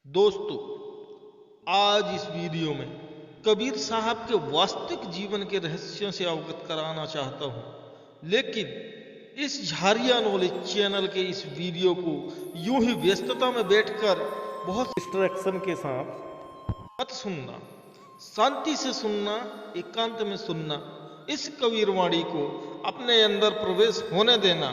दोस्तों, आज इस वीडियो में कबीर साहब के वास्तविक जीवन के रहस्यों से अवगत कराना चाहता हूं, लेकिन इस झारिया नॉलेज चैनल के इस वीडियो को यूं ही व्यस्तता में बैठकर बहुत डिस्ट्रैक्शन के साथ मत सुनना। शांति से सुनना, एकांत में सुनना। इस कबीरवाणी को अपने अंदर प्रवेश होने देना,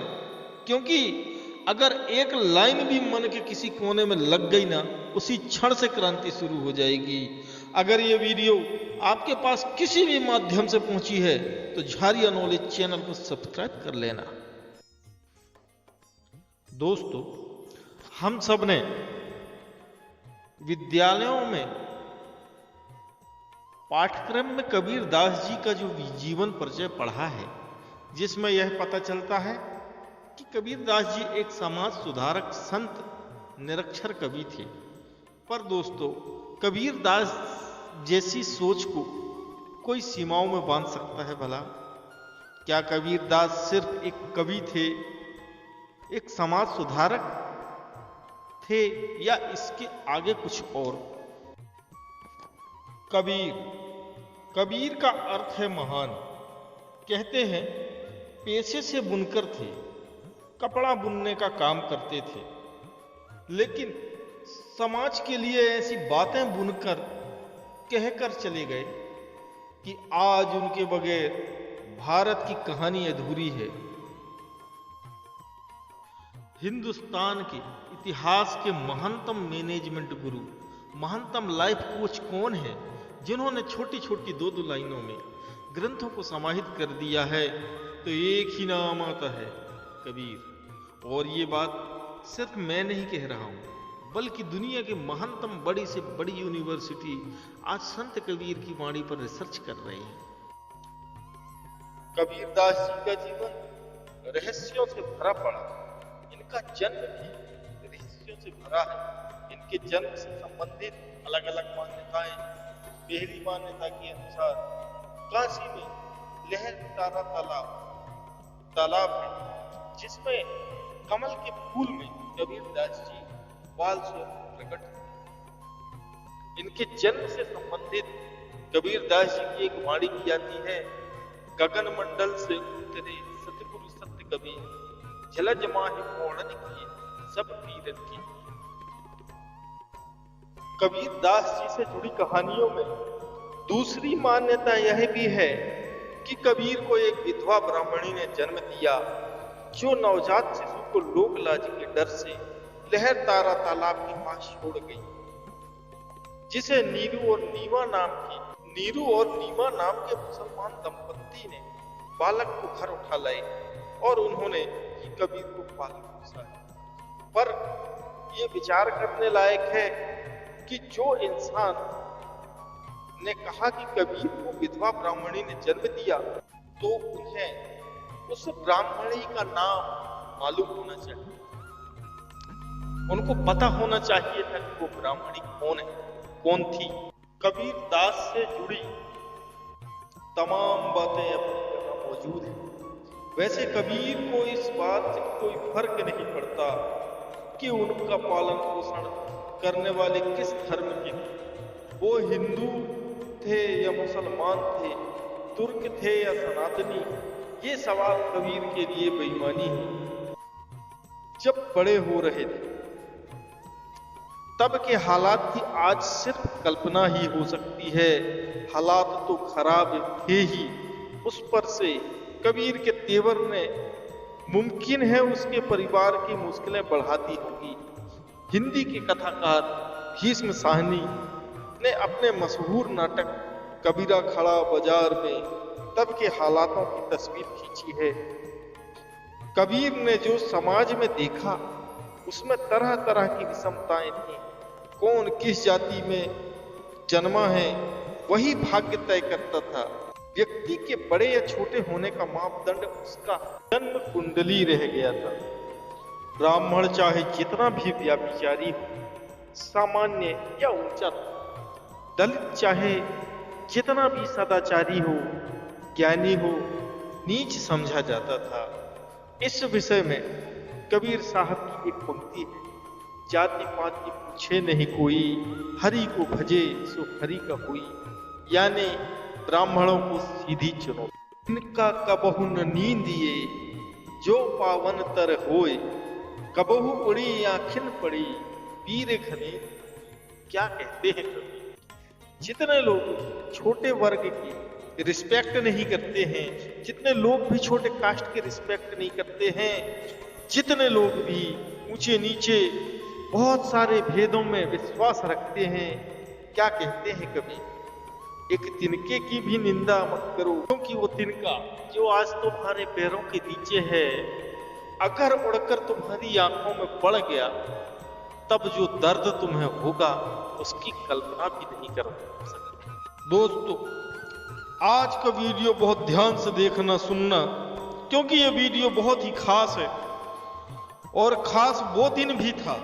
क्योंकि अगर एक लाइन भी मन के किसी कोने में लग गई ना, उसी क्षण से क्रांति शुरू हो जाएगी। अगर ये वीडियो आपके पास किसी भी माध्यम से पहुंची है तो झारिया नॉलेज चैनल को सब्सक्राइब कर लेना। दोस्तों, हम सब ने विद्यालयों में पाठ्यक्रम में कबीर दास जी का जो जीवन परिचय पढ़ा है, जिसमें यह पता चलता है कि कबीर दास जी एक समाज सुधारक, संत, निरक्षर कवि थे। पर दोस्तों, कबीर दास जैसी सोच को कोई सीमाओं में बांध सकता है भला? क्या कबीर दास सिर्फ एक कवि थे, एक समाज सुधारक थे, या इसके आगे कुछ और? कबीर का अर्थ है महान। कहते हैं पेशे से बुनकर थे, कपड़ा बुनने का काम करते थे, लेकिन समाज के लिए ऐसी बातें बुनकर कहकर चले गए कि आज उनके बगैर भारत की कहानी अधूरी है। हिंदुस्तान के इतिहास के महानतम मैनेजमेंट गुरु, महानतम लाइफ कोच कौन है, जिन्होंने छोटी छोटी दो लाइनों में ग्रंथों को समाहित कर दिया है? तो एक ही नाम आता है, कबीर। और ये बात सिर्फ मैं नहीं कह रहा हूं, बल्कि दुनिया के महानतम बड़ी से बड़ी यूनिवर्सिटी आज संत कबीर की वाणी पर रिसर्च कर रहे हैं। कबीर दास जी का जीवन रहस्यों से भरा पड़ा। इनका जन्म भी रहस्यों से भरा है। इनके जन्म से संबंधित अलग अलग मान्यताएं। पहली मान्यता के अनुसार काशी में लहरतारा तालाब है, जिसमें कमल के फूल में कबीर दास जी बाल स्वरूप प्रकट हुए। इनके जन्म से संबंधित कबीर दास जी की एक वाणी की जाती है, गगन मंडल से उतरे सतगुरु सत्य कबीर, झलज माहि मोड़न किए सब पीरन की। कबीर दास जी से जुड़ी कहानियों में दूसरी मान्यता यह भी है कि कबीर को एक विधवा ब्राह्मणी ने जन्म दिया, जो नवजात शिशु को लोक लाज के डर से लहरतारा तालाब के पास छोड़ गई, जिसे नीरू और नीमा नाम के मुसलमान दंपत्ति ने बालक को घर उठा लाए और उन्होंने कबीर को पाला पोसा। पर यह विचार करने लायक है कि जो इंसान ने कहा कि कबीर को विधवा ब्राह्मणी ने जन्म दिया, तो उन्हें उस ब्राह्मणी का नाम मालूम होना चाहिए। उनको पता होना चाहिए था कि वो ब्राह्मणी कौन थी। कबीर दास से जुड़ी तमाम बातें अपनी जगह मौजूद हैं। वैसे कबीर को इस बात से कोई फर्क नहीं पड़ता कि उनका पालन पोषण करने वाले किस धर्म के थे। वो हिंदू थे या मुसलमान थे, तुर्क थे या सनातनी, ये सवाल कबीर के लिए बेईमानी है। जब बड़े हो रहे थे तब के हालात की आज सिर्फ कल्पना ही हो सकती है। हालात तो खराब थे ही, उस पर से कबीर के तेवर ने मुमकिन है उसके परिवार की मुश्किलें बढ़ाती होगी। हिंदी के कथाकार भीष्म साहनी ने अपने मशहूर नाटक कबीरा खड़ा बाजार में तब के हालातों की तस्वीर खींची है। कबीर ने जो समाज में देखा, उसमें तरह तरह की विषमताएं थी। कौन किस जाति में जन्मा है, वही भाग्य तय करता था। व्यक्ति के बड़े या छोटे होने का मापदंड उसका जन्म कुंडली रह गया था। ब्राह्मण चाहे जितना भी व्याभिचारी हो, सामान्य या ऊंचा, दलित चाहे जितना भी सदाचारी हो, ज्ञानी हो, नीच समझा जाता था। इस विषय में कबीर साहब की एक पंक्ति है, जाति पाति पूछे नहीं कोई, हरि को भजे सो हरि का हुई। यानी ब्राह्मणों को सीधी चुनौती। इनका कबहु न नींदिए जो पावन तर होए, कबहु उड़ी आँखिन पड़ी पीर घने। क्या कहते हैं कवि? जितने लोग छोटे वर्ग की रिस्पेक्ट नहीं करते हैं, जितने लोग भी छोटे कास्ट के रिस्पेक्ट नहीं करते हैं, जितने लोग भी ऊंचे नीचे बहुत सारे भेदों में विश्वास रखते हैं, क्या कहते हैं कवि? एक तिनके की भी निंदा मत करो, क्योंकि वो तिनका जो आज तुम्हारे पैरों के नीचे है, अगर उड़कर तुम्हारी आंखों में पड़ गया तब जो दर्द तुम्हें होगा उसकी कल्पना भी नहीं कर सकते। दोस्तों, आज का वीडियो बहुत ध्यान से देखना सुनना, क्योंकि ये वीडियो बहुत ही खास है। और खास वो दिन भी था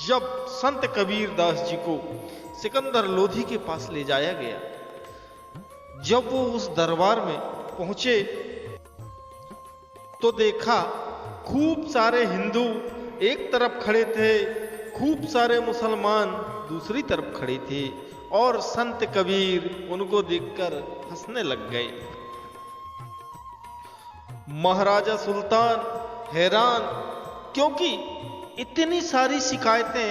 जब संत कबीर दास जी को सिकंदर लोधी के पास ले जाया गया। जब वो उस दरबार में पहुंचे तो देखा खूब सारे हिंदू एक तरफ खड़े थे, खूब सारे मुसलमान दूसरी तरफ खड़े थे, और संत कबीर उनको देखकर हंसने लग गए। महाराजा सुल्तान हैरान, क्योंकि इतनी सारी शिकायतें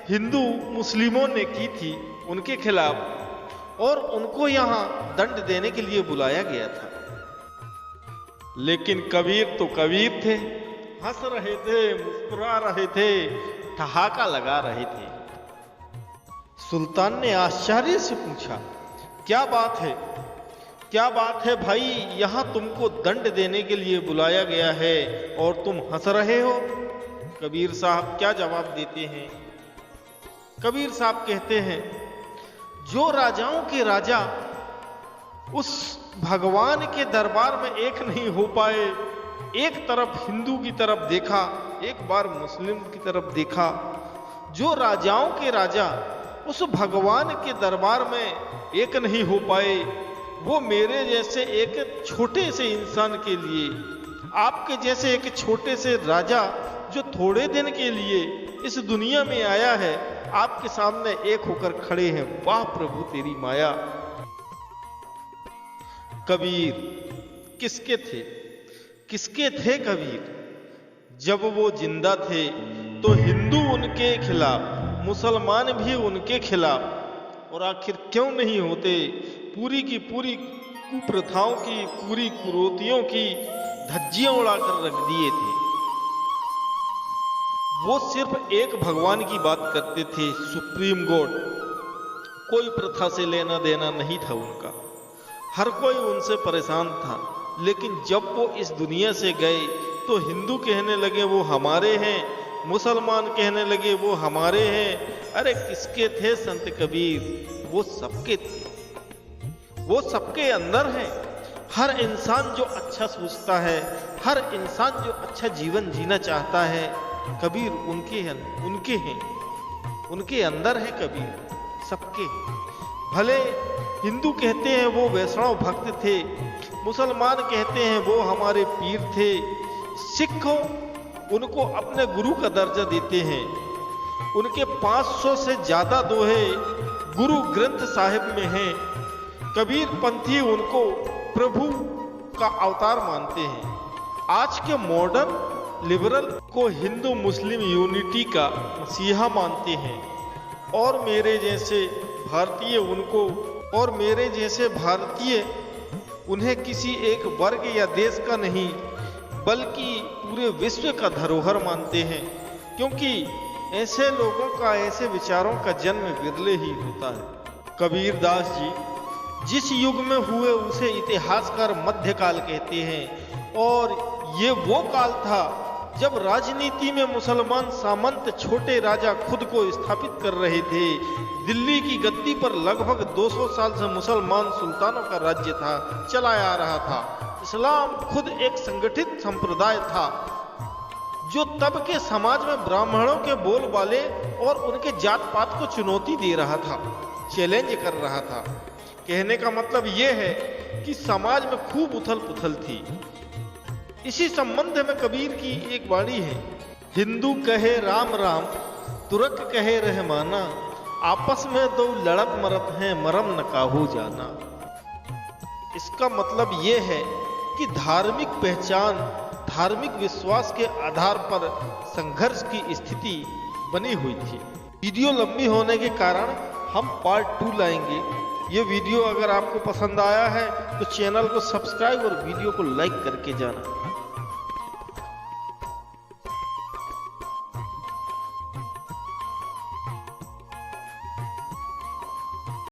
हिंदू मुस्लिमों ने की थी उनके खिलाफ, और उनको यहां दंड देने के लिए बुलाया गया था। लेकिन कबीर तो कबीर थे, हंस रहे थे, मुस्कुरा रहे थे, ठहाका लगा रहे थे। सुल्तान ने आश्चर्य से पूछा, क्या बात है, क्या बात है भाई, यहां तुमको दंड देने के लिए बुलाया गया है और तुम हंस रहे हो? कबीर साहब क्या जवाब देते हैं? कबीर साहब कहते हैं, जो राजाओं के राजा उस भगवान के दरबार में एक नहीं हो पाए, एक तरफ हिंदू की तरफ देखा, एक बार मुस्लिम की तरफ देखा, जो राजाओं के राजा उस भगवान के दरबार में एक नहीं हो पाए, वो मेरे जैसे एक छोटे से इंसान के लिए, आपके जैसे एक छोटे से राजा जो थोड़े दिन के लिए इस दुनिया में आया है, आपके सामने एक होकर खड़े हैं। वाह प्रभु तेरी माया। कबीर किसके थे? किसके थे कबीर? जब वो जिंदा थे तो हिंदू उनके खिलाफ, मुसलमान भी उनके खिलाफ, और आखिर क्यों नहीं होते? पूरी की पूरी कुप्रथाओं की, पूरी कुरीतियों की धज्जियां उड़ाकर रख दिए थे। वो सिर्फ एक भगवान की बात करते थे, सुप्रीम गॉड। कोई प्रथा से लेना देना नहीं था उनका, हर कोई उनसे परेशान था। लेकिन जब वो इस दुनिया से गए तो हिंदू कहने लगे वो हमारे हैं, मुसलमान कहने लगे वो हमारे हैं। अरे किसके थे संत कबीर? वो सबके थे, वो सबके अंदर है। हर इंसान जो अच्छा सोचता है, हर इंसान जो अच्छा जीवन जीना चाहता है, कबीर उनके हैं, उनके अंदर है कबीर, सबके। भले हिंदू कहते हैं वो वैष्णव भक्त थे, मुसलमान कहते हैं वो हमारे पीर थे, सिख उनको अपने गुरु का दर्जा देते हैं। उनके 500 से ज्यादा दोहे गुरु ग्रंथ साहिब में हैं। कबीर पंथी उनको प्रभु का अवतार मानते हैं। आज के मॉडर्न लिबरल को हिंदू मुस्लिम यूनिटी का मसीहा मानते हैं, और मेरे जैसे भारतीय उनको, और मेरे जैसे भारतीय उन्हें किसी एक वर्ग या देश का नहीं बल्कि पूरे विश्व का धरोहर मानते हैं। क्योंकि ऐसे लोगों का, ऐसे विचारों का जन्म विरले ही होता है। कबीर दास जी जिस युग में हुए उसे इतिहासकार मध्यकाल कहते हैं, और ये वो काल था जब राजनीति में मुसलमान सामंत, छोटे राजा खुद को स्थापित कर रहे थे। दिल्ली की गद्दी पर लगभग 200 साल से मुसलमान सुल्तानों का राज्य था, चलाया आ रहा था। इस्लाम खुद एक संगठित संप्रदाय था जो तब के समाज में ब्राह्मणों के बोलबाले और उनके जात पात को चुनौती दे रहा था, चैलेंज कर रहा था। कहने का मतलब यह है कि समाज में खूब उथल पुथल थी। इसी संबंध में कबीर की एक वाणी है, हिंदू कहे राम राम, तुरक कहे रहमाना, आपस में दो लड़त मरत हैं, मरम न काहू जाना। इसका मतलब ये है कि धार्मिक पहचान, धार्मिक विश्वास के आधार पर संघर्ष की स्थिति बनी हुई थी। वीडियो लंबी होने के कारण हम पार्ट 2 लाएंगे। ये वीडियो अगर आपको पसंद आया है तो चैनल को सब्सक्राइब और वीडियो को लाइक करके जाना।